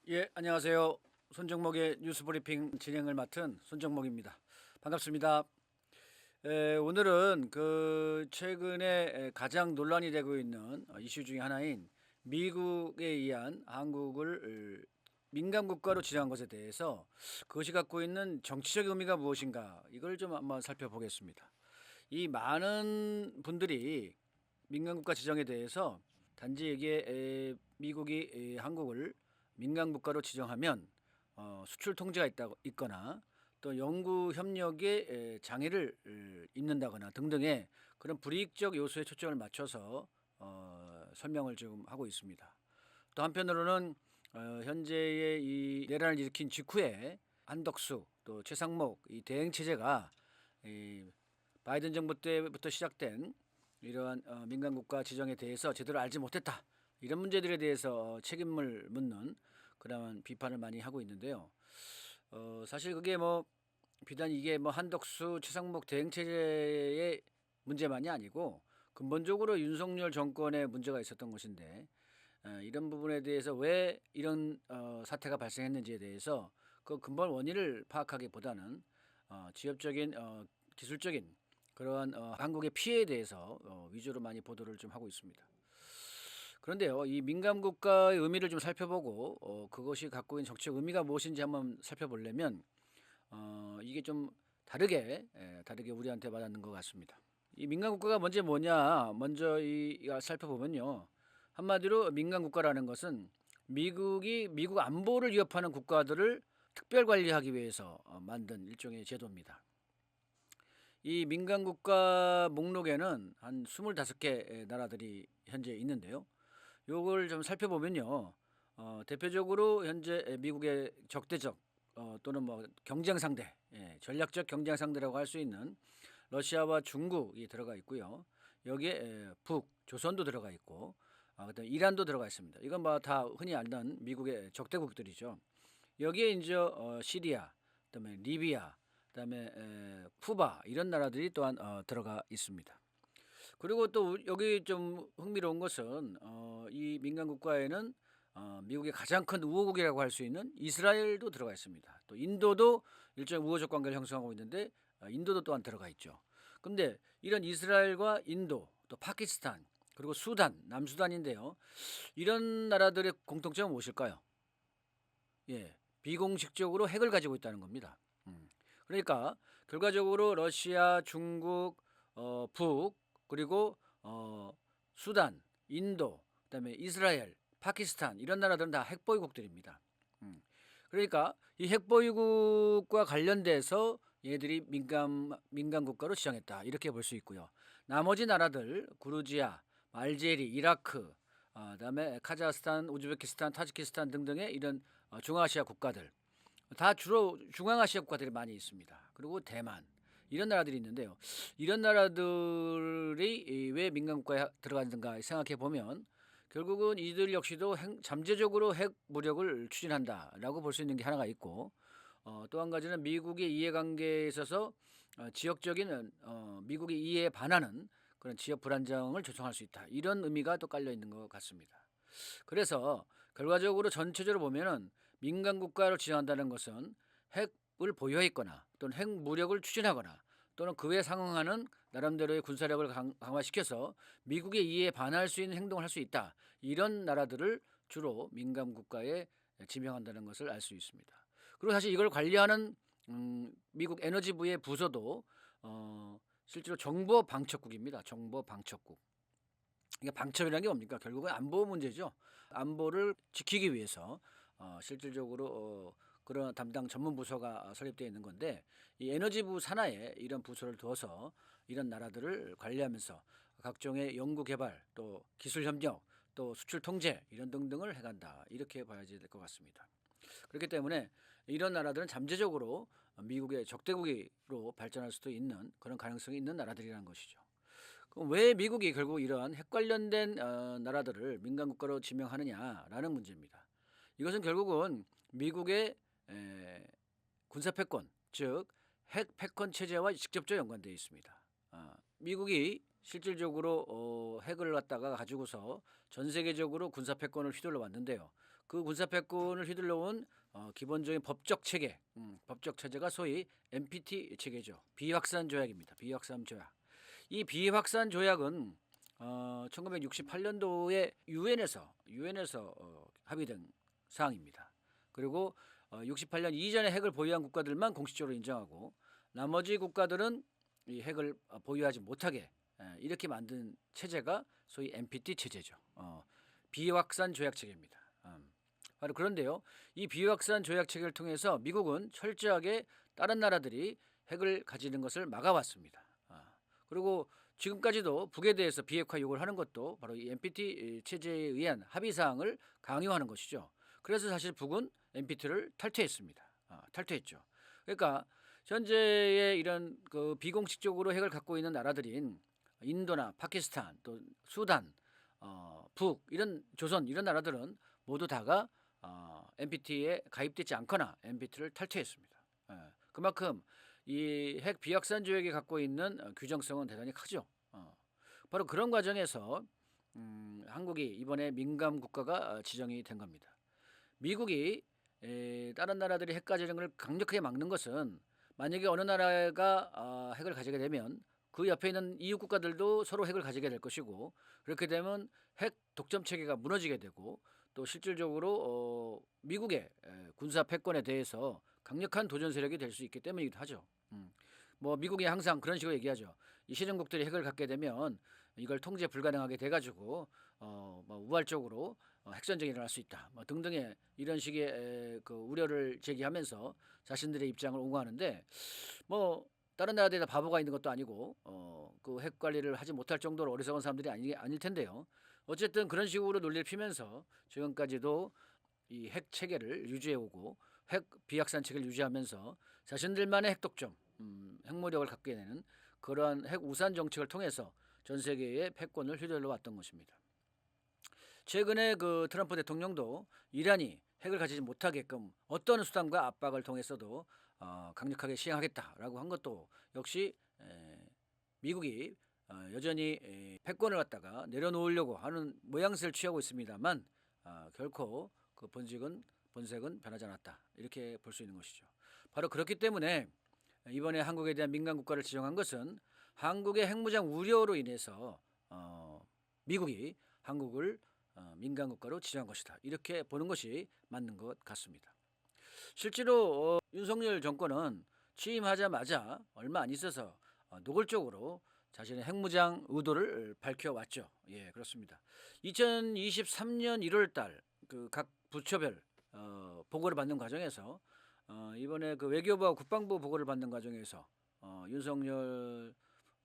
예, 안녕하세요. 손정목의 뉴스브리핑 진행을 맡은 손정목입니다. 반갑습니다. 오늘은 최근에 가장 논란이 되고 있는 이슈 중에 하나인 미국에 의한 한국을 민간 국가로 지정한 것에 대해서 그것이 갖고 있는 정치적 의미가 무엇인가, 이걸 좀 한번 살펴보겠습니다. 이 많은 분들이 민간 국가 지정에 대해서 단지 이게 미국이 한국을 민간 국가로 지정하면 수출 통제가 있거나 또 연구 협력에 장애를 입는다거나 등등의 그런 불이익적 요소에 초점을 맞춰서 설명을 지금 하고 있습니다. 또 한편으로는 현재의 이 내란을 일으킨 직후에 한덕수 또 최상목 이 대행 체제가 이 바이든 정부 때부터 시작된 이러한 민간 국가 지정에 대해서 제대로 알지 못했다, 이런 문제들에 대해서 책임을 묻는 그런 비판을 많이 하고 있는데요. 사실 그게 뭐 비단 이게 뭐 한덕수 최상목 대행 체제의 문제만이 아니고 근본적으로 윤석열 정권의 문제가 있었던 것인데, 이런 부분에 대해서 왜 이런 사태가 발생했는지에 대해서 그 근본 원인을 파악하기보다는 지역적인 기술적인 그러한 한국의 피해에 대해서 위주로 많이 보도를 좀 하고 있습니다. 그런데요, 이 민간 국가의 의미를 좀 살펴보고 그것이 갖고 있는 정치적 의미가 무엇인지 한번 살펴보려면 이게 좀 다르게 우리한테 와닿는 것 같습니다. 이 민간 국가가 먼저 살펴보면요, 한마디로 민간 국가라는 것은 미국이 미국 안보를 위협하는 국가들을 특별 관리하기 위해서 만든 일종의 제도입니다. 이 민간 국가 목록에는 한 25개 나라들이 현재 있는데요. 요걸 좀 살펴보면요. 대표적으로 현재 미국의 적대적 또는 뭐 경쟁 상대, 전략적 경쟁 상대라고 할 수 있는 러시아와 중국이 들어가 있고요. 여기에 조선도 들어가 있고, 그다음에 이란도 들어가 있습니다. 이건 뭐 다 흔히 알던 미국의 적대국들이죠. 여기에 이제 시리아, 그다음에 리비아, 그다음에 쿠바 이런 나라들이 또한 들어가 있습니다. 그리고 또 여기 좀 흥미로운 것은 이 민간 국가에는 미국의 가장 큰 우호국이라고 할 수 있는 이스라엘도 들어가 있습니다. 또 인도도 일종의 우호적 관계를 형성하고 있는데 인도도 또한 들어가 있죠. 그런데 이런 이스라엘과 인도, 또 파키스탄, 그리고 수단, 남수단인데요. 이런 나라들의 공통점은 무엇일까요? 예, 비공식적으로 핵을 가지고 있다는 겁니다. 그러니까 결과적으로 러시아, 중국, 북, 그리고 수단, 인도, 그다음에 이스라엘, 파키스탄 이런 나라들은 다 핵보유국들입니다. 그러니까 이 핵보유국과 관련돼서 얘들이 민간 국가로 지정했다, 이렇게 볼 수 있고요. 나머지 나라들 구르지아, 알제리, 이라크, 그다음에 카자흐스탄, 우즈베키스탄, 타지키스탄 등등의 이런 중앙아시아 국가들, 다 주로 중앙아시아 국가들이 많이 있습니다. 그리고 대만 이런 나라들이 있는데요. 이런 나라들이 왜 민간 국가에 들어가는가 생각해 보면 결국은 이들 역시도 잠재적으로 핵 무력을 추진한다라고 볼 수 있는 게 하나가 있고, 또 한 가지는 미국의 이해관계에 있어서 지역적인 미국의 이해에 반하는 그런 지역 불안정을 조성할 수 있다, 이런 의미가 또 깔려 있는 것 같습니다. 그래서 결과적으로 전체적으로 보면은 민간 국가로 지정한다는 것은 핵을 보유해 있거나 또는 핵 무력을 추진하거나 또는 그에 상응하는 나름대로의 군사력을 강화시켜서 미국의 이해에 반할 수 있는 행동을 할 수 있다, 이런 나라들을 주로 민간 국가에 지명한다는 것을 알 수 있습니다. 그리고 사실 이걸 관리하는 미국 에너지부의 부서도 실제로 정보방첩국입니다. 정보방첩국. 이게 방첩이라는 게 뭡니까? 결국은 안보 문제죠. 안보를 지키기 위해서 실질적으로 그런 담당 전문 부서가 설립되어 있는 건데, 이 에너지부 산하에 이런 부서를 두어서 이런 나라들을 관리하면서 각종의 연구 개발, 또 기술 협력, 또 수출 통제 이런 등등을 해간다, 이렇게 봐야지 될 것 같습니다. 그렇기 때문에 이런 나라들은 잠재적으로 미국의 적대국으로 발전할 수도 있는 그런 가능성이 있는 나라들이라는 것이죠. 그럼 왜 미국이 결국 이러한 핵 관련된 나라들을 민간 국가로 지명하느냐라는 문제입니다. 이것은 결국은 미국의 군사 패권, 즉 핵 패권 체제와 직접적으로 연관되어 있습니다. 미국이 실질적으로 핵을 갖다가 가지고서 전 세계적으로 군사 패권을 휘둘러 왔는데요. 그 군사 패권을 휘둘러온 기본적인 법적 체계, 법적 체제가 소위 NPT 체계죠. 비확산 조약입니다. 비확산 조약. 이 비확산 조약은 1968년도에 유엔에서 합의된 사항입니다. 그리고 68년 이전에 핵을 보유한 국가들만 공식적으로 인정하고 나머지 국가들은 이 핵을 보유하지 못하게 이렇게 만든 체제가 소위 NPT 체제죠. 비확산 조약 체계입니다. 바로 그런데요. 이 비확산 조약 체계를 통해서 미국은 철저하게 다른 나라들이 핵을 가지는 것을 막아왔습니다. 그리고 지금까지도 북에 대해서 비핵화 요구를 하는 것도 바로 이 NPT 체제에 의한 합의 사항을 강요하는 것이죠. 그래서 사실 북은 NPT를 탈퇴했습니다. 탈퇴했죠. 그러니까 현재의 이런 그 비공식적으로 핵을 갖고 있는 나라들인 인도나 파키스탄 또 수단, 북 이런 조선 이런 나라들은 모두 다가 NPT에 가입되지 않거나 NPT를 탈퇴했습니다. 그만큼 이 핵 비확산 조약이 갖고 있는 규정성은 대단히 크죠. 바로 그런 과정에서 한국이 이번에 민감 국가가 지정이 된 겁니다. 미국이 다른 나라들이 핵 가지는 걸 강력하게 막는 것은 만약에 어느 나라가 핵을 가지게 되면 그 옆에 있는 이웃 국가들도 서로 핵을 가지게 될 것이고 그렇게 되면 핵 독점 체계가 무너지게 되고 또 실질적으로 미국의 군사 패권에 대해서 강력한 도전 세력이 될 수 있기 때문이기도 하죠. 뭐 미국이 항상 그런 식으로 얘기하죠. 이 실흥국들이 핵을 갖게 되면 이걸 통제 불가능하게 돼가지고 뭐 우발적으로 핵전쟁이 일어날 수 있다. 뭐 등등의 이런 식의 그 우려를 제기하면서 자신들의 입장을 옹호하는데 뭐 다른 나라들이 다 바보가 있는 것도 아니고 그 핵 관리를 하지 못할 정도로 어리석은 사람들이 아닐 텐데요. 어쨌든 그런 식으로 논리를 피면서 지금까지도 이 핵 체계를 유지해오고 핵 비확산 체계를 유지하면서 자신들만의 핵 독점, 핵무력을 갖게 되는 그러한 핵 우산 정책을 통해서 전 세계의 패권을 휘둘러 왔던 것입니다. 최근에 그 트럼프 대통령도 이란이 핵을 가지지 못하게끔 어떤 수단과 압박을 통해서도 강력하게 시행하겠다라고 한 것도 역시 미국이 여전히 패권을 갖다가 내려놓으려고 하는 모양새를 취하고 있습니다만 결코 그 본색은 변하지 않았다 이렇게 볼 수 있는 것이죠. 바로 그렇기 때문에 이번에 한국에 대한 민간 국가를 지정한 것은 한국의 핵무장 우려로 인해서 미국이 한국을 민간 국가로 지정한 것이다 이렇게 보는 것이 맞는 것 같습니다. 실제로 윤석열 정권은 취임하자마자 얼마 안 있어서 노골적으로 자신의 핵무장 의도를 밝혀왔죠. 예, 그렇습니다. 2023년 1월달 그 각 부처별 보고를 받는 과정에서 이번에 그 외교부와 국방부 보고를 받는 과정에서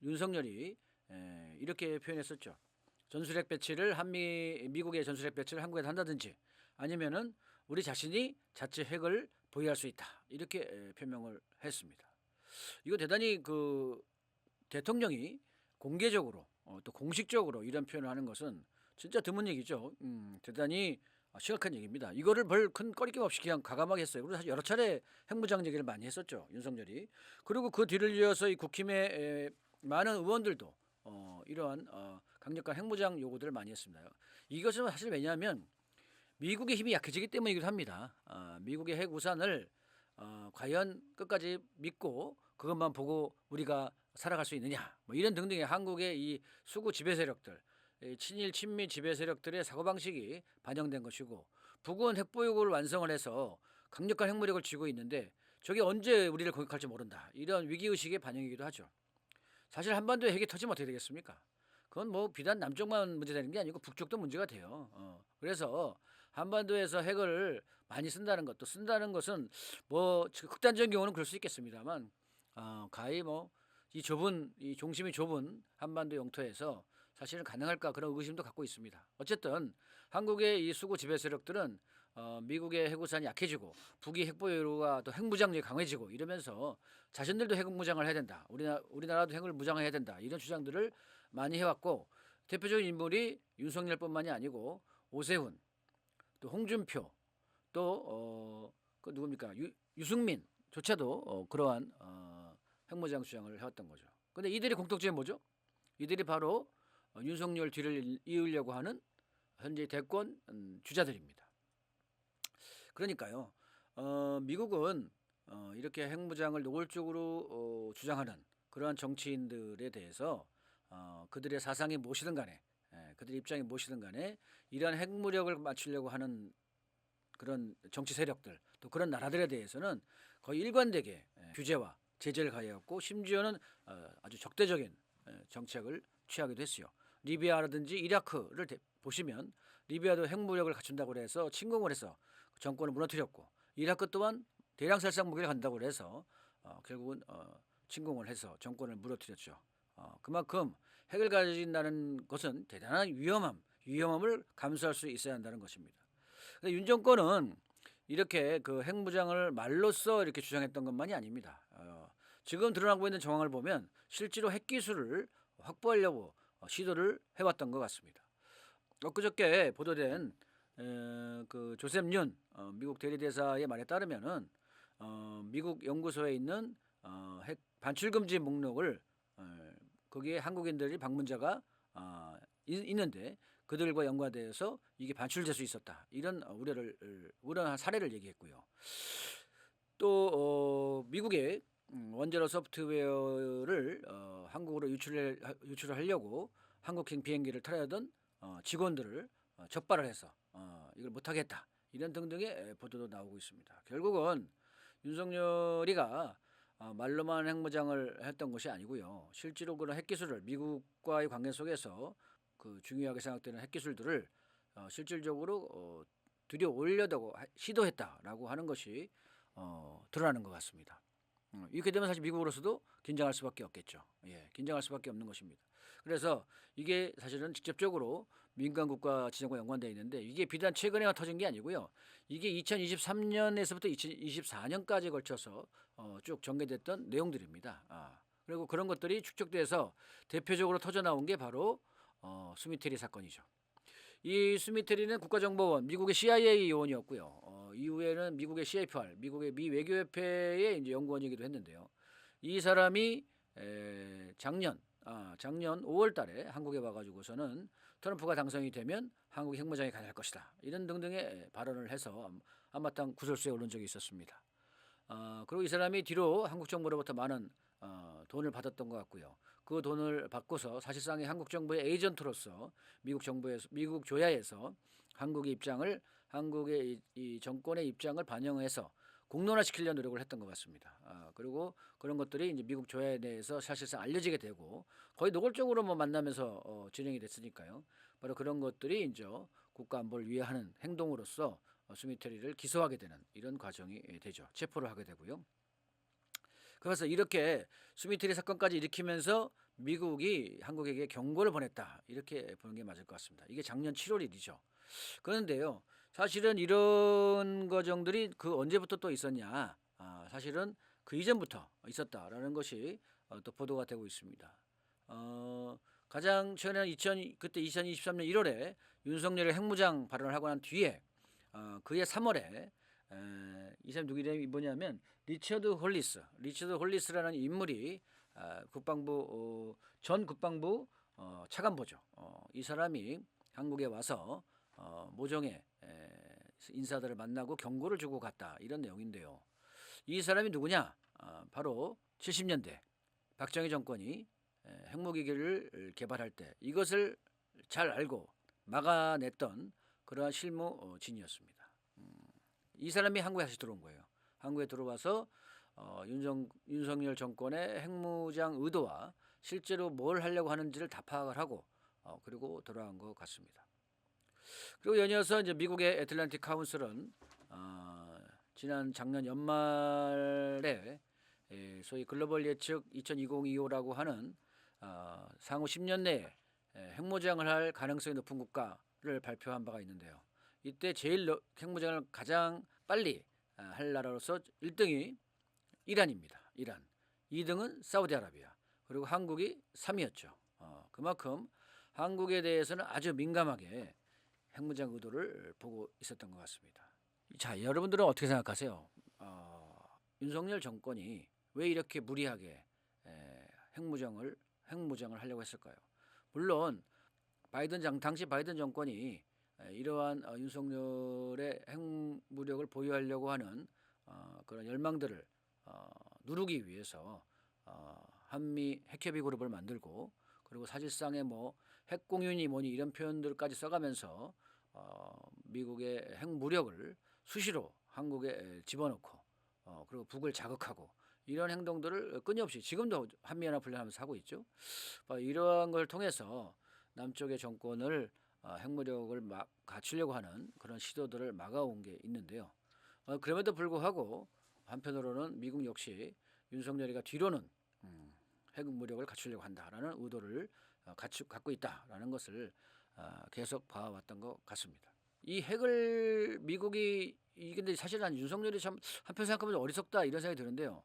윤석열이 이렇게 표현했었죠. 전술핵 배치를 미국의 전술핵 배치를 한국에 한다든지 아니면은 우리 자신이 자체 핵을 보유할 수 있다 이렇게 표명을 했습니다. 이거 대단히 그 대통령이 공개적으로 또 공식적으로 이런 표현을 하는 것은 진짜 드문 얘기죠. 대단히 심각한 얘기입니다. 이거를 별 큰 꺼리낌 없이 그냥 과감하게 했어요. 그리고 사실 여러 차례 핵무장 얘기를 많이 했었죠. 윤석열이. 그리고 그 뒤를 이어서 이 국힘의 많은 의원들도 이러한 강력한 핵무장 요구들을 많이 했습니다. 이것은 사실 왜냐하면 미국의 힘이 약해지기 때문이기도 합니다. 미국의 핵 우산을 과연 끝까지 믿고 그것만 보고 우리가 살아갈 수 있느냐 뭐 이런 등등의 한국의 이 수구 지배 세력들 친일 친미 지배 세력들의 사고방식이 반영된 것이고 북은 핵보유국을 완성을 해서 강력한 핵무력을 쥐고 있는데 저게 언제 우리를 공격할지 모른다 이런 위기의식의 반영이기도 하죠. 사실 한반도에 핵이 터지면 어떻게 되겠습니까? 그건 뭐 비단 남쪽만 문제되는 게 아니고 북쪽도 문제가 돼요. 그래서 한반도에서 핵을 많이 쓴다는 것은 뭐 극단적인 경우는 그럴 수 있겠습니다만 가히 뭐 이 중심이 좁은 한반도 영토에서 사실은 가능할까 그런 의구심도 갖고 있습니다. 어쨌든 한국의 이 수구 지배 세력들은 미국의 핵우산이 약해지고 북이 핵보유가 또 핵무장력이 강해지고 이러면서 자신들도 핵무장을 해야 된다. 우리나라도 핵을 무장해야 된다. 이런 주장들을 많이 해왔고 대표적인 인물이 윤석열뿐만이 아니고 오세훈, 또 홍준표, 또 그 누굽니까 유승민조차도 그러한 핵무장 주장을 해왔던 거죠. 근데 이들의 공통점이 뭐죠? 이들이 바로 윤석열 뒤를 이으려고 하는 현재 대권 주자들입니다. 그러니까요. 미국은 이렇게 핵무장을 노골적으로 주장하는 그러한 정치인들에 대해서 그들의 사상이 무엇이든 간에 그들의 입장이 무엇이든 간에 이러한 핵무력을 맞추려고 하는 그런 정치 세력들 또 그런 나라들에 대해서는 거의 일관되게 규제와 제재를 가해왔고 심지어는 아주 적대적인 정책을 취하기도 했어요. 리비아라든지 이라크를 보시면 리비아도 핵무력을 갖춘다고 해서 침공을 해서 정권을 무너뜨렸고 이라크 또한 대량살상 무기를 간다고 해서 결국은 침공을 해서 정권을 무너뜨렸죠. 그만큼 핵을 가진다는 것은 대단한 위험함을 감수할 수 있어야 한다는 것입니다. 근데 윤 정권은 이렇게 그 핵무장을 말로써 이렇게 주장했던 것만이 아닙니다. 지금 드러나고 있는 정황을 보면 실제로 핵기술을 확보하려고 시도를 해왔던 것 같습니다. 엊그저께 보도된 그 조셉 윤 미국 대리대사의 말에 따르면은 미국 연구소에 있는 핵 반출 금지 목록을 거기에 한국인들이 방문자가 있는데 그들과 연관돼서 이게 반출될 수 있었다 이런 우려한 사례를 얘기했고요. 또 미국의 원자로 소프트웨어를 한국으로 유출을 하려고 한국행 비행기를 타려던 직원들을 적발을 해서 이걸 못하겠다 이런 등등의 보도도 나오고 있습니다. 결국은 윤석열이가 말로만 핵무장을 했던 것이 아니고요. 실제로 그런 핵기술을 미국과의 관계 속에서 그 중요하게 생각되는 핵기술들을 실질적으로 들여올려다고 시도했다라고 하는 것이 드러나는 것 같습니다. 이렇게 되면 사실 미국으로서도 긴장할 수밖에 없겠죠. 예, 긴장할 수밖에 없는 것입니다. 그래서 이게 사실은 직접적으로 민간 국가 지정과 연관되어 있는데 이게 비단 최근에만 터진 게 아니고요. 이게 2023년에서부터 2024년까지 걸쳐서 쭉 전개됐던 내용들입니다. 그리고 그런 것들이 축적돼서 대표적으로 터져 나온 게 바로 스미테리 사건이죠. 이 스미테리는 국가정보원, 미국의 CIA 요원이었고요. 이후에는 미국의 CFR, 미국의 미 외교협회의 이제 연구원이기도 했는데요. 이 사람이 작년 5월달에 한국에 와가지고서는 트럼프가 당선이 되면 한국 핵무장이 가능할 것이다 이런 등등의 발언을 해서 한바탕 구설수에 오른 적이 있었습니다. 그리고 이 사람이 뒤로 한국 정부로부터 많은 돈을 받았던 것 같고요. 그 돈을 받고서 사실상의 한국 정부의 에이전트로서 미국 조야에서 한국의 이 정권의 입장을 반영해서 공론화시키려는 노력을 했던 것 같습니다. 그리고 그런 것들이 이제 미국 조야에 대해서 사실상 알려지게 되고 거의 노골적으로 뭐 만나면서 진행이 됐으니까요. 바로 그런 것들이 이제 국가 안보를 위해하는 행동으로서 스미테리를 기소하게 되는 이런 과정이 되죠. 체포를 하게 되고요. 그래서 이렇게 스미테리 사건까지 일으키면서 미국이 한국에게 경고를 보냈다 이렇게 보는 게 맞을 것 같습니다. 이게 작년 7월 일이죠. 그런데요, 사실은 이런 과정들이 그 언제부터 또 있었냐? 사실은 그 이전부터 있었다라는 것이 또 보도가 되고 있습니다. 가장 최근에 그때 2023년 1월에 윤석열이 핵무장 발언을 하고 난 뒤에 그해 3월에 이 사람 누구 이름이 뭐냐면 리처드 홀리스라는 인물이 전 국방부 차관보죠. 이 사람이 한국에 와서 모종의 인사들을 만나고 경고를 주고 갔다 이런 내용인데요. 이 사람이 누구냐? 바로 70년대 박정희 정권이 핵무기를 개발할 때 이것을 잘 알고 막아냈던 그러한 실무진이었습니다. 이 사람이 한국에 다시 들어온 거예요. 한국에 들어와서 윤석열 정권의 핵무장 의도와 실제로 뭘 하려고 하는지를 다 파악을 하고 그리고 돌아간 것 같습니다. 그리고 연이어서 이제 미국의 애틀랜틱 카운슬은 지난 작년 연말에 소위 글로벌 예측 2020-25라고 하는 상후 10년 내에 핵무장을 할 가능성이 높은 국가를 발표한 바가 있는데요. 이때 제일 핵무장을 가장 빨리 할 나라로서 1등이 이란입니다. 이란. 2등은 사우디아라비아. 그리고 한국이 3위였죠. 그만큼 한국에 대해서는 아주 민감하게 핵무장 의도를 보고 있었던 것 같습니다. 자, 여러분들은 어떻게 생각하세요? 윤석열 정권이 왜 이렇게 무리하게 핵무장을 하려고 했을까요? 물론 당시 바이든 정권이 이러한 윤석열의 핵무력 핵무력을 보유하려고 하는 그런 열망들을 누르기 위해서 한미 핵협의 그룹을 만들고, 그리고 사실상의 뭐 핵공유니 뭐니 이런 표현들까지 써가면서 미국의 핵무력을 수시로 한국에 집어넣고 그리고 북을 자극하고 이런 행동들을 끊임없이 지금도 한미연합훈련하면서 하고 있죠. 이러한 걸 통해서 남쪽의 정권을 핵무력을 갖추려고 하는 그런 시도들을 막아온 게 있는데요. 그럼에도 불구하고 한편으로는 미국 역시 윤석열이가 뒤로는 핵무력을 갖추려고 한다라는 의도를 갖고 있다라는 것을 계속 봐왔던 것 같습니다. 이 핵을 미국이 근데 사실은 윤석열이 참 한편 생각하면 어리석다 이런 생각이 드는데요.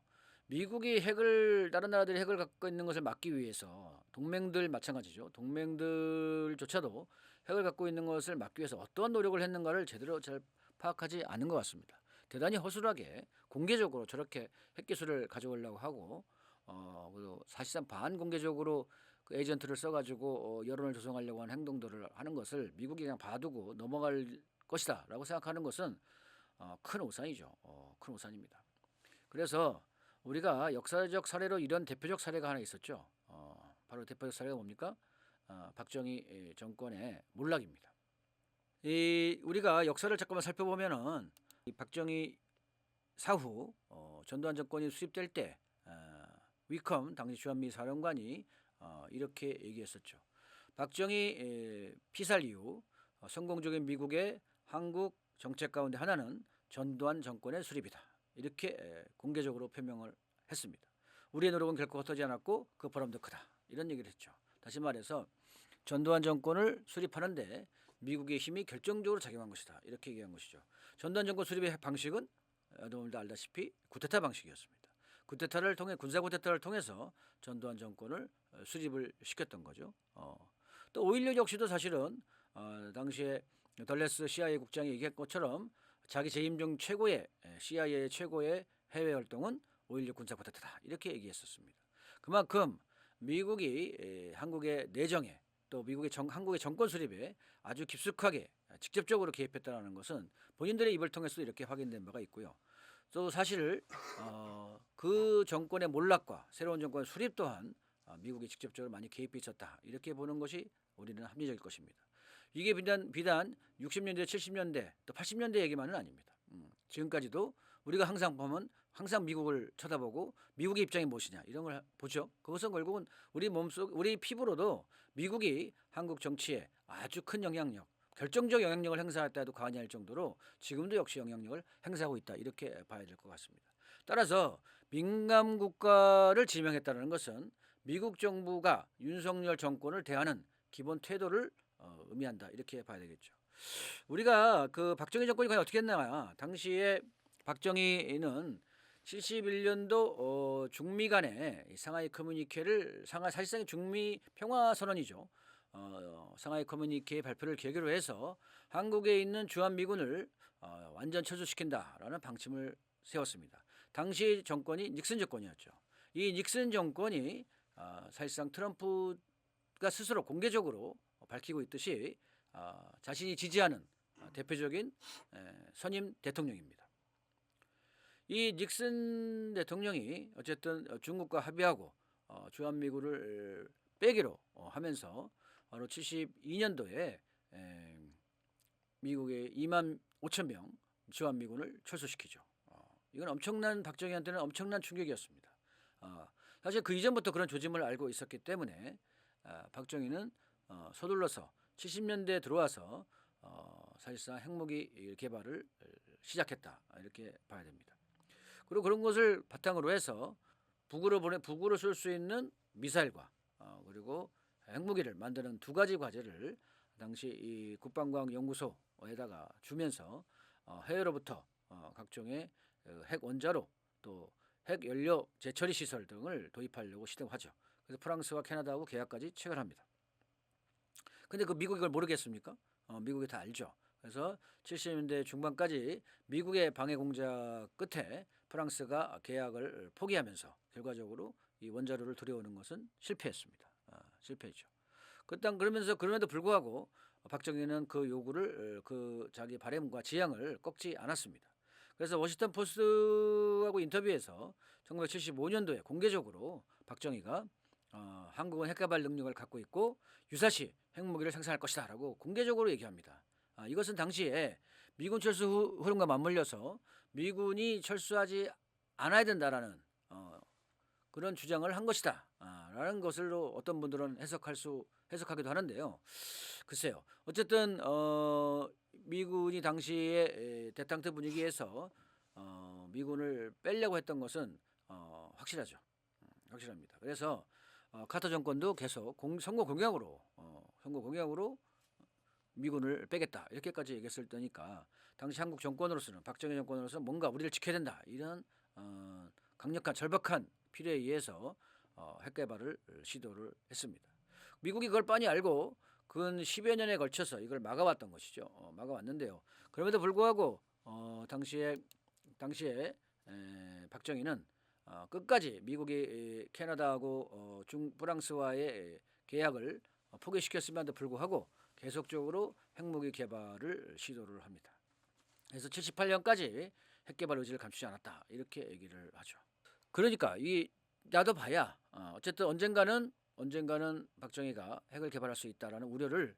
미국이 다른 나라들이 핵을 갖고 있는 것을 막기 위해서 동맹들 마찬가지죠. 동맹들조차도 핵을 갖고 있는 것을 막기 위해서 어떠한 노력을 했는가를 제대로 잘 파악하지 않은 것 같습니다. 대단히 허술하게 공개적으로 저렇게 핵기술을 가져오려고 하고 그리고 사실상 반공개적으로 그 에이전트를 써가지고 여론을 조성하려고 하는 행동들을 하는 것을 미국이 그냥 봐두고 넘어갈 것이다라고 생각하는 것은 큰 오산이죠. 큰 오산입니다. 그래서 우리가 역사적 사례로 이런 대표적 사례가 하나 있었죠. 바로 대표적 사례가 뭡니까? 박정희 정권의 몰락입니다. 우리가 역사를 잠깐만 살펴보면은 이 박정희 사후 전두환 정권이 수립될 때 위컴 당시 주한미 사령관이 이렇게 얘기했었죠. 박정희 피살 이후 성공적인 미국의 한국 정책 가운데 하나는 전두환 정권의 수립이다. 이렇게 공개적으로 표명을 했습니다. 우리의 노력은 결코 헛되지 않았고 그 보람도 크다. 이런 얘기를 했죠. 다시 말해서 전두환 정권을 수립하는데 미국의 힘이 결정적으로 작용한 것이다. 이렇게 얘기한 것이죠. 전두환 정권 수립의 방식은 여러분도 알다시피 쿠데타 방식이었습니다. 군사 쿠데타를 통해서 전두환 정권을 수립을 시켰던 거죠. 또 5.16 역시도 사실은 당시에 덜레스 CIA 국장이 얘기한 것처럼 자기 재임 중 CIA 최고의 해외 활동은 5.16 군사 쿠데타다 이렇게 얘기했었습니다. 그만큼 미국이 한국의 내정에 또 한국의 정권 수립에 아주 깊숙하게 직접적으로 개입했다는 것은 본인들의 입을 통해서 이렇게 확인된 바가 있고요. 또 사실 그 정권의 몰락과 새로운 정권의 수립 또한 미국이 직접적으로 많이 개입해 있었다 이렇게 보는 것이 우리는 합리적일 것입니다. 이게 비단 60년대, 70년대 또 80년대 얘기만은 아닙니다. 지금까지도 우리가 항상 보면 항상 미국을 쳐다보고 미국의 입장이 무엇이냐 이런 걸 보죠. 그것은 결국은 우리 피부로도 미국이 한국 정치에 아주 큰 영향력, 결정적 영향력을 행사했다 해도 과언이 아닐 정도로 지금도 역시 영향력을 행사하고 있다 이렇게 봐야 될 것 같습니다. 따라서 민감 국가를 지명했다는 것은 미국 정부가 윤석열 정권을 대하는 기본 태도를 의미한다 이렇게 봐야 되겠죠. 우리가 그 박정희 정권이 과연 어떻게 했나? 당시에 박정희는 71년도 중미 간의 상하이 커뮤니케를 사실상 중미 평화 선언이죠. 상하이 커뮤니케 발표를 계기로 해서 한국에 있는 주한미군을 완전 철수시킨다라는 방침을 세웠습니다. 당시 정권이 닉슨 정권이었죠. 이 닉슨 정권이 사실상 트럼프가 스스로 공개적으로 밝히고 있듯이 자신이 지지하는 대표적인 선임 대통령입니다. 이 닉슨 대통령이 어쨌든 중국과 합의하고 주한미군을 빼기로 하면서 바로 72년도에 미국의 2만 5천 명 주한미군을 철수시키죠. 이건 박정희한테는 엄청난 충격이었습니다. 사실 그 이전부터 그런 조짐을 알고 있었기 때문에 박정희는 서둘러서 70년대에 들어와서 사실상 핵무기 개발을 시작했다 이렇게 봐야 됩니다. 그리고 그런 것을 바탕으로 해서 북으로 쏠 수 있는 미사일과 그리고 핵무기를 만드는 두 가지 과제를 당시 이 국방과학 연구소에다가 주면서 해외로부터 각종의 핵 원자로 또 핵 연료 재처리 시설 등을 도입하려고 시도하죠. 그래서 프랑스와 캐나다하고 계약까지 체결합니다. 근데 그 미국이 그걸 모르겠습니까? 미국이 다 알죠. 그래서 70년대 중반까지 미국의 방해 공작 끝에 프랑스가 계약을 포기하면서 결과적으로 이 원자로를 들여오는 것은 실패했습니다. 실패했죠. 그럼에도 불구하고 박정희는 그 요구를 자기 바램과 지향을 꺾지 않았습니다. 그래서 워싱턴 포스트하고 인터뷰에서 1975년도에 공개적으로 박정희가 한국은 핵개발 능력을 갖고 있고 유사시 핵무기를 생산할 것이다라고 공개적으로 얘기합니다. 이것은 당시에 미군 철수 흐름과 맞물려서 미군이 철수하지 않아야 된다라는 그런 주장을 한 것이다. 라는 것으로 어떤 분들은 해석하기도 하는데요. 글쎄요. 어쨌든 미군이 당시에 대탕트 분위기에서 미군을 빼려고 했던 것은 확실하죠. 확실합니다. 그래서 카터 정권도 계속 선거 공약으로 미군을 빼겠다 이렇게까지 얘기했을 때니까 당시 한국 정권으로서는 박정희 정권으로서는 뭔가 우리를 지켜야 된다 이런 강력한 절박한 필요에 의해서 핵개발을 시도를 했습니다. 미국이 그걸 뻔히 알고 근 10여 년에 걸쳐서 이걸 막아왔던 것이죠. 막아왔는데요. 그럼에도 불구하고 당시에 박정희는 끝까지 미국이 캐나다하고 프랑스와의 계약을 포기시켰음에도 불구하고 계속적으로 핵무기 개발을 시도를 합니다. 그래서 78년까지 핵개발 의지를 감추지 않았다 이렇게 얘기를 하죠. 그러니까 이 나도 봐야 어쨌든 언젠가는 박정희가 핵을 개발할 수 있다라는 우려를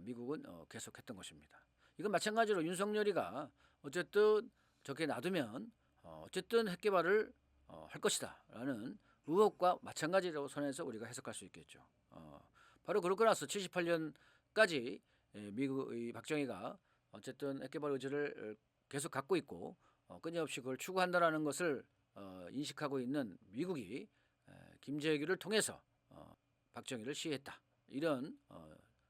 미국은 계속했던 것입니다. 이건 마찬가지로 윤석열이가 어쨌든 저렇게 놔두면 어쨌든 핵 개발을 할 것이다라는 의혹과 마찬가지로 선에서 우리가 해석할 수 있겠죠. 바로 그럴 거라서 78년까지 미국의 박정희가 어쨌든 핵 개발 의지를 계속 갖고 있고 끊임없이 그걸 추구한다라는 것을 인식하고 있는 미국이 김재규를 통해서 박정희를 시해했다. 이런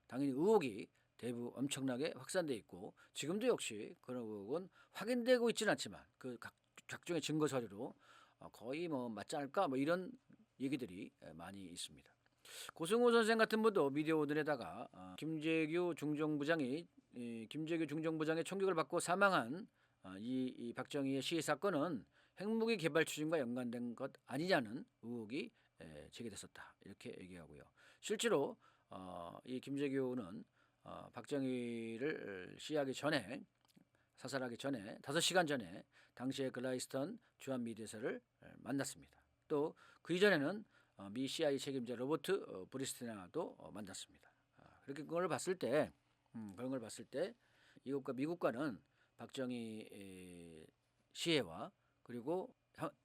당연히 의혹이 대부 엄청나게 확산돼 있고 지금도 역시 그런 의혹은 확인되고 있지는 않지만 그 각종의 증거 서류로 거의 뭐 맞지 않을까 뭐 이런 얘기들이 많이 있습니다. 고승호 선생 같은 분도 미디어 오늘에다가 김재규 중정부장의 총격을 받고 사망한 이 박정희의 시해 사건은 핵무기 개발 추진과 연관된 것 아니냐는 의혹이 제기됐었다 이렇게 얘기하고요. 실제로 이 김재규는 박정희를 시해하기 전에 사살하기 전에 5시간 전에 당시의 글라이스턴 주한미 대사를 만났습니다. 또 그 이전에는 미 CIA 책임자 로버트 브리스티나도 만났습니다. 그렇게 그걸 봤을 때 이것과 미국과는 박정희 시해와 그리고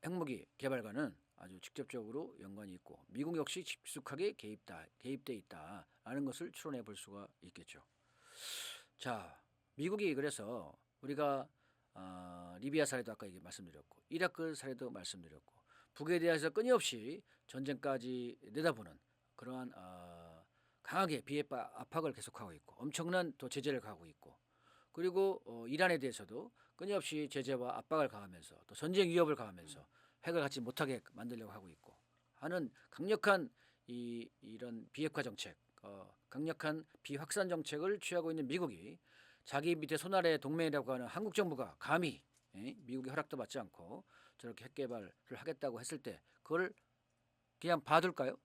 핵무기 개발과는 아주 직접적으로 연관이 있고 미국 역시 깊숙하게 개입돼 있다라는 것을 추론해 볼 수가 있겠죠. 자, 미국이 그래서 우리가 리비아 사례도 아까 말씀드렸고 이라크 사례도 말씀드렸고 북에 대해서 끊임없이 전쟁까지 내다보는 그러한 강하게 비핵화 압박을 계속하고 있고 엄청난 또 제재를 가하고 있고 그리고 이란에 대해서도 끊임없이 제재와 압박을 가하면서 또 전쟁 위협을 가하면서 핵을 갖지 못하게 만들려고 하고 있고 하는 강력한 이런 비핵화 정책, 강력한 비확산 정책을 취하고 있는 미국이 자기 밑에 손아래 동맹이라고 하는 한국 정부가 감히 미국의 허락도 받지 않고 저렇게 핵 개발을 하겠다고 했을 때 그걸 그냥 봐둘까요?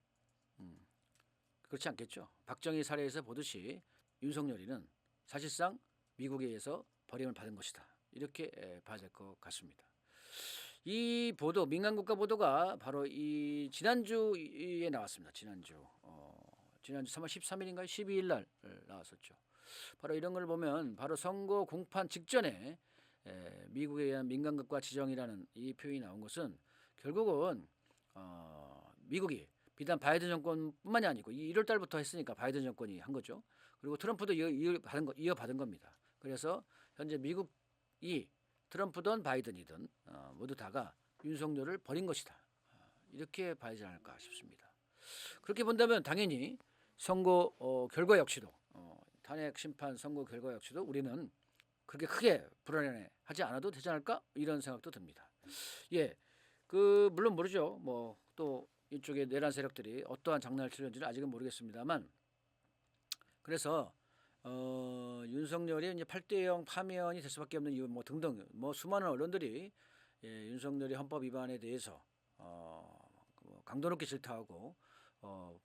그렇지 않겠죠. 박정희 사례에서 보듯이 윤석열이는 사실상 미국에 의해서 버림을 받은 것이다. 이렇게 봐야 될 것 같습니다. 이 보도 민간국가 보도가 바로 이 지난주에 나왔습니다. 지난주 3월 13일인가요? 12일 날 나왔었죠. 바로 이런 걸 보면 바로 선거 공판 직전에 미국에 의한 민간국가 지정이라는 이 표현이 나온 것은 결국은 미국이 비단 바이든 정권뿐만이 아니고 1월 달부터 했으니까 바이든 정권이 한 거죠. 그리고 트럼프도 이어받은 겁니다. 그래서 현재 미국이 트럼프든 바이든이든 모두 다가 윤석열을 버린 것이다. 이렇게 봐야지 않을까 싶습니다. 그렇게 본다면 당연히 선거 결과 역시도 탄핵 심판 선거 결과 역시도 우리는 그렇게 크게 불안해하지 않아도 되지 않을까 이런 생각도 듭니다. 예, 물론 모르죠. 뭐 또 이쪽에 내란 세력들이 어떠한 장난을 치는지는 아직은 모르겠습니다만 그래서 윤석열이 이제 8대0 파면이 될 수밖에 없는 이유 뭐 등등 뭐 수많은 언론들이 윤석열이 헌법 위반에 대해서 강도 높게 질타하고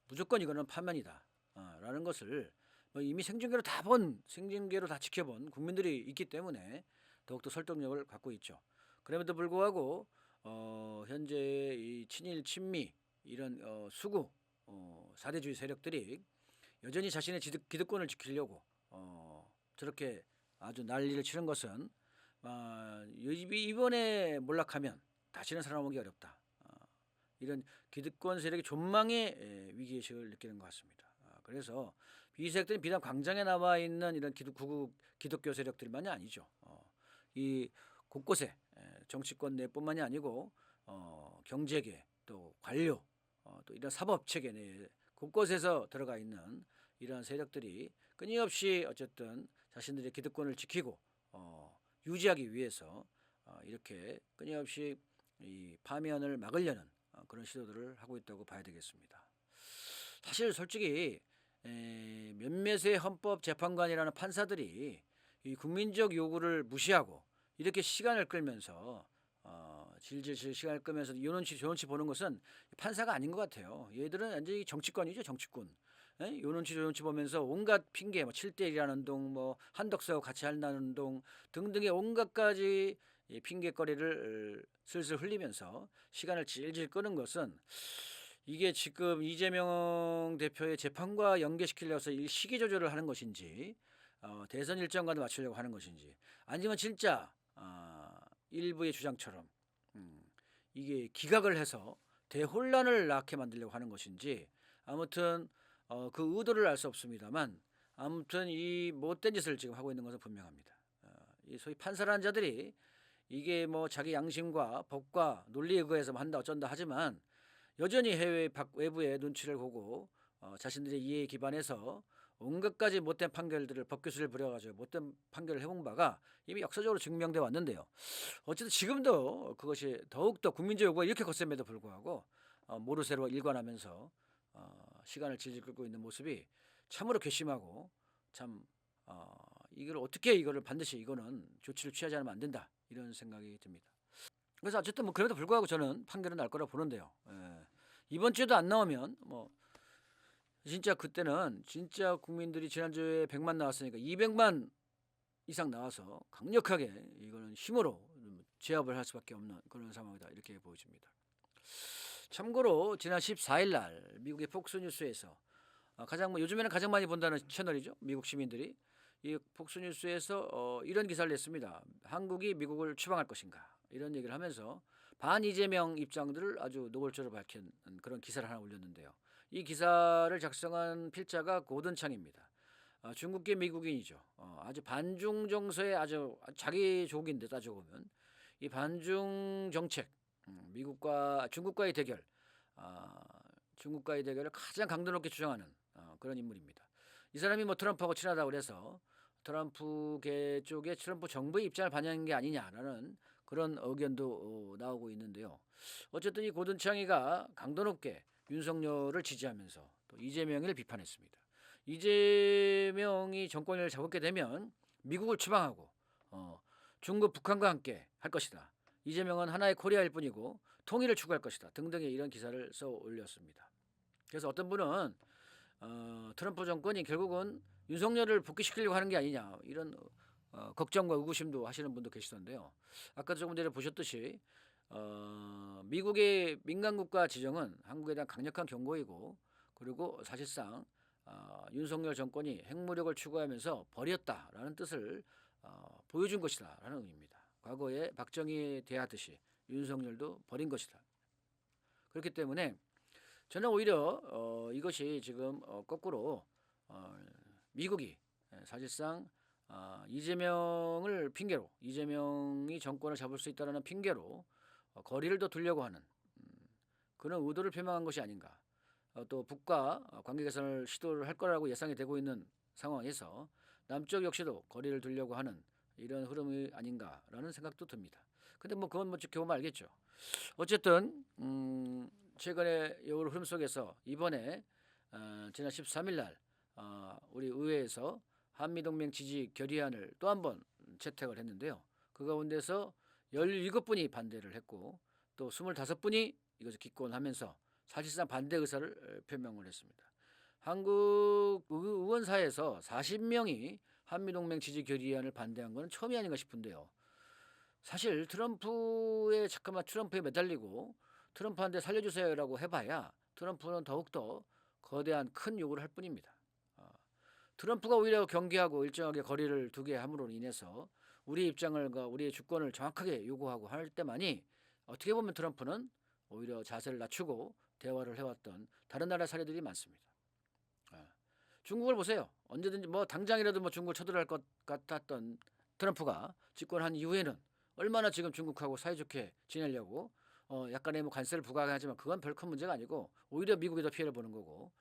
무조건 이거는 파면이다 라는 것을 뭐 이미 생중계로 다 지켜본 국민들이 있기 때문에 더욱더 설득력을 갖고 있죠. 그럼에도 불구하고 현재 이 친일 친미 이런 수구 사대주의 세력들이 여전히 자신의 기득권을 지키려고 저렇게 아주 난리를 치는 것은 이번에 몰락하면 다시는 살아남기 어렵다. 이런 기득권 세력의 존망의 위기의식을 느끼는 것 같습니다. 그래서 이 세력들은 비단 광장에 남아 있는 이런 구국 기독교 세력들만이 아니죠. 이 곳곳에 정치권 내뿐만이 아니고 경제계 또 관료 또 이런 사법 체계 내 곳곳에서 들어가 있는 이러한 세력들이 끊임없이 어쨌든 자신들의 기득권을 지키고 유지하기 위해서 이렇게 끊임없이 이 파면을 막으려는 그런 시도들을 하고 있다고 봐야 되겠습니다. 사실 솔직히 몇몇의 헌법재판관이라는 판사들이 이 국민적 요구를 무시하고 이렇게 시간을 끌면서 질질 시간을 끌면서 요논치 보는 것은 판사가 아닌 것 같아요. 얘들은 완전히 정치권이죠, 정치권. 요논치 보면서 온갖 핑계, 뭐 7대1이라는 운동, 뭐 한덕수하고 같이 한다는 운동 등등의 온갖 가지 핑계거리를 슬슬 흘리면서 시간을 질질 끄는 것은 이게 지금 이재명 대표의 재판과 연계시키려서 시기 조절을 하는 것인지 대선 일정과도 맞추려고 하는 것인지 아니면 진짜 일부의 주장처럼 이게 기각을 해서 대혼란을 낳게 만들려고 하는 것인지 아무튼 그 의도를 알 수 없습니다만 아무튼 이 못된 짓을 지금 하고 있는 것은 분명합니다. 이 소위 판사라는 자들이 이게 뭐 자기 양심과 법과 논리에 의해서 한다 어쩐다 하지만 여전히 해외 외부의 눈치를 보고 자신들의 이해에 기반해서 온갖 가지 못된 판결들을 법규수를 부려가지고 못된 판결을 해본 바가 이미 역사적으로 증명돼 왔는데요. 어쨌든 지금도 그것이 더욱더 국민적 요구가 이렇게 거sem에도 불구하고 모르쇠로 일관하면서 시간을 질질 끌고 있는 모습이 참으로 괘씸하고 참 이걸 어떻게 이거를 반드시 이거는 조치를 취하지 않으면 안 된다 이런 생각이 듭니다. 그래서 어쨌든 뭐 그래도 불구하고 저는 판결은 날 거라고 보는데요. 이번 주에도 안 나오면 뭐 진짜 그때는 진짜 국민들이 지난주에 100만 나왔으니까 200만 이상 나와서 강력하게 이거는 힘으로 제압을 할 수밖에 없는 그런 상황이다 이렇게 보여집니다. 참고로 지난 14일 날 미국의 폭스뉴스에서 가장 요즘에는 가장 많이 본다는 채널이죠. 미국 시민들이 이 폭스뉴스에서 이런 기사를 냈습니다. 한국이 미국을 추방할 것인가 이런 얘기를 하면서 반 이재명 입장들을 아주 노골적으로 밝힌 그런 기사를 하나 올렸는데요. 이 기사를 작성한 필자가 고든창입니다. 중국계 미국인이죠. 아주 반중 정서의 아주 자기 족인데 따지고 보면 이 반중 정책, 미국과 중국과의 대결, 중국과의 대결을 가장 강도 높게 주장하는 그런 인물입니다. 이 사람이 뭐 트럼프하고 친하다고 그래서 트럼프계 쪽에 트럼프 정부의 입장을 반영한 게 아니냐라는 그런 의견도 나오고 있는데요. 어쨌든 이 고든창이가 강도 높게 윤석열을 지지하면서 또 이재명을 비판했습니다. 이재명이 정권을 잡게 되면 미국을 추방하고 중국, 북한과 함께 할 것이다. 이재명은 하나의 코리아일 뿐이고 통일을 추구할 것이다. 등등의 이런 기사를 써 올렸습니다. 그래서 어떤 분은 트럼프 정권이 결국은 윤석열을 복귀시키려고 하는 게 아니냐 이런 걱정과 의구심도 하시는 분도 계시던데요. 아까 조금 전에 보셨듯이 미국의 민간국가 지정은 한국에 대한 강력한 경고이고 그리고 사실상 윤석열 정권이 핵무력을 추구하면서 버렸다라는 뜻을 보여준 것이다라는 의미입니다. 과거에 박정희에 대하듯이 윤석열도 버린 것이다. 그렇기 때문에 저는 오히려 이것이 지금 거꾸로 미국이 사실상 이재명을 핑계로 이재명이 정권을 잡을 수 있다는 핑계로 거리를 더 두려고 하는 그런 의도를 표명한 것이 아닌가. 또 북과 관계 개선을 시도를 할 거라고 예상이 되고 있는 상황에서 남쪽 역시도 거리를 두려고 하는 이런 흐름이 아닌가라는 생각도 듭니다. 근데 뭐 그건 뭐 지켜보면 알겠죠. 어쨌든 최근에 이 흐름 속에서 이번에 지난 13일 날 우리 의회에서 한미동맹 지지 결의안을 또 한 번 채택을 했는데요. 그 가운데서 17분이 반대를 했고 또 25분이 이것을 기권하면서 사실상 반대 의사를 표명을 했습니다. 한국 의원사에서 40명이 한미동맹 지지 결의안을 반대한 것은 처음이 아닌가 싶은데요. 사실 트럼프에 매달리고 트럼프한테 살려주세요라고 해봐야 트럼프는 더욱더 거대한 큰 요구를 할 뿐입니다. 트럼프가 오히려 경계하고 일정하게 거리를 두게 함으로 인해서 우리 입장과 우리의 주권을 정확하게 요구하고 할 때만이 어떻게 보면 트럼프는 오히려 자세를 낮추고 대화를 해왔던 다른 나라 사례들이 많습니다. 중국을 보세요. 언제든지 뭐 당장이라도 뭐 중국을 쳐들어갈 것 같았던 트럼프가 집권한 이후에는 얼마나 지금 중국하고 사이좋게 지내려고 약간의 뭐 관세를 부과하지만 그건 별 큰 문제가 아니고 오히려 미국에 더 피해를 보는 거고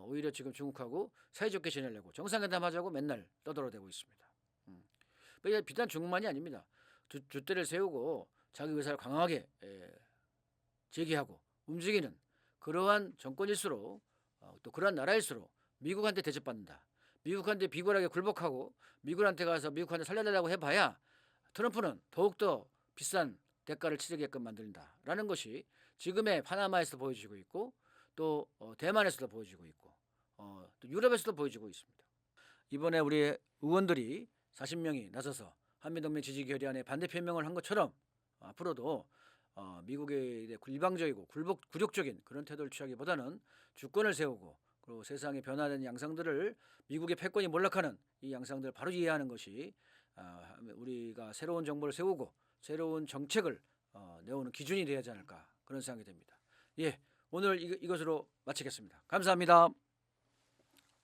오히려 지금 중국하고 사이좋게 지내려고 정상회담 하자고 맨날 떠들어대고 있습니다. 비단 중국만이 아닙니다. 줏대를 세우고 자기 의사를 강하게 제기하고 움직이는 그러한 정권일수록 또 그러한 나라일수록 미국한테 대접받는다. 미국한테 비굴하게 굴복하고 미국한테 가서 미국한테 살려달라고 해봐야 트럼프는 더욱더 비싼 대가를 치르게끔 만든다라는 것이 지금의 파나마에서도 보여지고 있고 또 대만에서도 보여지고 있고 또 유럽에서도 보여지고 있습니다. 이번에 우리 의원들이 40명이 나서서 한미동맹 지지 결의안에 반대 표명을 한 것처럼 앞으로도 미국의 일방적이고 굴욕적인 그런 태도를 취하기보다는 주권을 세우고 그리고 세상의 변화된 양상들을 미국의 패권이 몰락하는 이 양상들을 바로 이해하는 것이 우리가 새로운 정부를 세우고 새로운 정책을 내오는 기준이 되어야 하지 않을까 그런 생각이 됩니다. 예, 오늘 이것으로 마치겠습니다. 감사합니다.